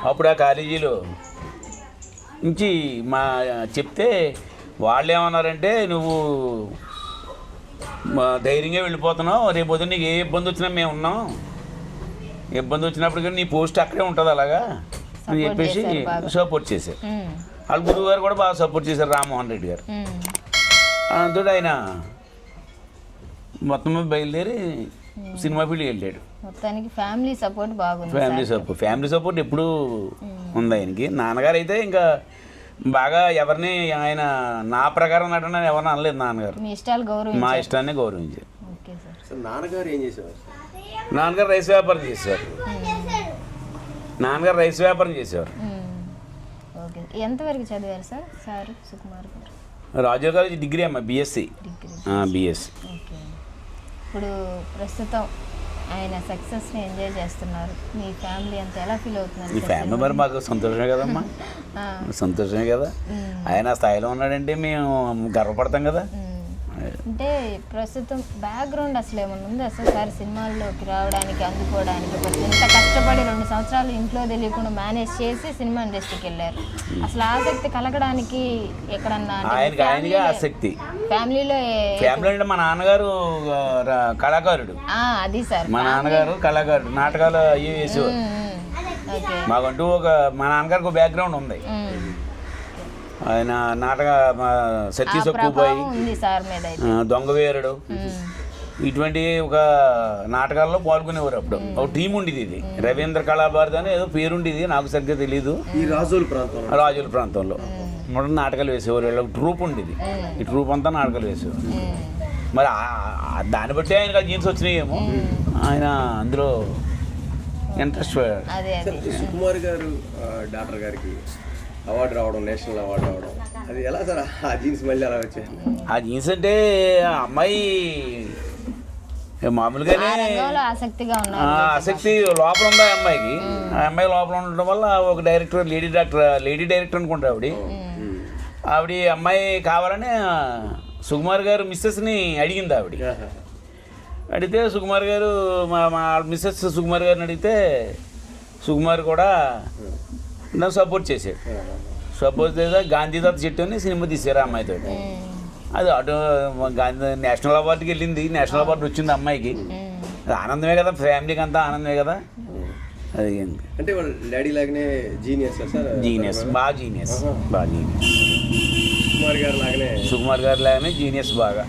అప్పుడు ఆ కాలేజీలో నుంచి చెప్తే వాళ్ళు ఏమన్నారంటే నువ్వు ధైర్యంగా వెళ్ళిపోతున్నావు, రేపు పొద్దున్న నీకు ఏ ఇబ్బంది వచ్చినా మేము ఉన్నాం, ఇబ్బంది వచ్చినప్పుడు కానీ నీ పోస్ట్ అక్కడే ఉంటుంది అలాగా అని చెప్పేసి సపోర్ట్ చేశారు. వాళ్ళ గురువు గారు కూడా బాగా సపోర్ట్ చేశారు, రామ్మోహన్ రెడ్డి గారు. దాంతో ఆయన మొత్తం బయలుదేరి సినిమా ఫీల్డ్కి వెళ్ళాడు. మొత్తానికి ఫ్యామిలీ సపోర్ట్ బాగుంది. ఫ్యామిలీ సపోర్ట్ ఎప్పుడూ ఉంది ఆయనకి. నాన్నగారు అయితే ఇంకా బాగా ఎవరిని ఆయన నా ప్రకారం నటన ఎవరిని అనలేదు. నాన్నగారు మా ఇష్టాన్ని గౌరవించారు. నాన్నగారు ఏం చేసేవారు? నాన్నగారు రైస్ వ్యాపారం చేసేవారు. ఎంతవరకు చదివారు సార్ సుకుమార్ గారు? రాజీవ్ గారు డిగ్రీ అమ్మా, బిఎస్సి. ఇప్పుడు ప్రస్తుతం ఆయన సక్సెస్ని ఎంజాయ్ చేస్తున్నారు. మీ ఫ్యామిలీ అంతా ఎలా ఫీల్ అవుతున్నారు? మీ ఫ్యామిలీ మరి మాకు సంతోషమే కదమ్మా, సంతోషమే కదా. ఆయన స్థాయిలో ఉన్నాడంటే మేము గర్వపడతాం కదా. అంటే ప్రస్తుతం బ్యాక్గ్రౌండ్ అసలు ఏమన్నా ఉంది అసలు సార్ సినిమాల్లోకి రావడానికి, అందుకోవడానికి? ఇంత కష్టపడి 2 సంవత్సరాలు ఇంట్లో తెలియకుండా మేనేజ్ చేసి సినిమా ఇండస్ట్రీకి వెళ్ళారు. అసలు ఆసక్తి కలగడానికి ఎక్కడన్నా ఆసక్తి ఫ్యామిలీలో అంటే మా నాన్నగారు కళాకారుడు. అది సార్, మా నాన్నగారు కళాకారుడు, నాటకాలు అయ్యి వేసేవారు. మాకంటూ మా నాన్నగారికి ఒక బ్యాక్గ్రౌండ్ ఉంది. ఆయన నాటక సత్యసక్కుబాయి, దొంగవేరుడు ఇటువంటి ఒక నాటకాల్లో పాల్గొనేవారు. అప్పుడు ఒక టీం ఉండేది, ఇది రవీంద్ర కళాభారతి అని ఏదో పేరుండేది, నాకు సరిగ్గా తెలీదు. ఈ రాజుల ప్రాంతంలో నాటకాలు వేసేవారు. వీళ్ళ ట్రూప్ ఉండేది, ఈ ట్రూప్ అంతా నాటకాలు వేసేవారు. మరి దాన్ని బట్టి ఆయనకు ఆ జీన్స్ వచ్చినాయేమో, ఆయన అందులో ఇంట్రెస్ట్. సుకుమార్ గారు డాక్టర్ గారికి అవార్డు రావడం, నేషనల్ అవార్డు రావడం, అది ఎలా సార్? ఆ జీన్స్ మళ్ళీ అలా వచ్చాయి? ఆ జీన్స్ అంటే అమ్మాయి మామూలుగానే ఆసక్తి లోపల ఉంది ఆ అమ్మాయికి. ఆ అమ్మాయి లోపల ఉండడం వల్ల ఒక డైరెక్టర్, లేడీ డైరెక్టర్ అనుకుంటా ఆవిడ అమ్మాయి కావాలని సుకుమార్ గారు మిస్సెస్ని అడిగింది. అడిగితే సుకుమార్ గారు మా మిస్సెస్ సుకుమార్ గారిని అడిగితే సుకుమార్ కూడా నన్ను సపోర్ట్ చేశాడు. సపోర్ట్ చేస్తే గాంధీదత్త చెట్టు అని సినిమా తీశారు ఆ అమ్మాయితో. అది అటు గాంధీ నేషనల్ అవార్డుకి వెళ్ళింది, నేషనల్ అవార్డు వచ్చింది అమ్మాయికి. అది ఆనందమే కదా, ఫ్యామిలీకి అంతా ఆనందమే కదా. అది అంటే డాడీ లాగానే జీనియస్, బాగా జీనియస్. సుకుమార్ గారు లాగానే జీనియస్ బాగా.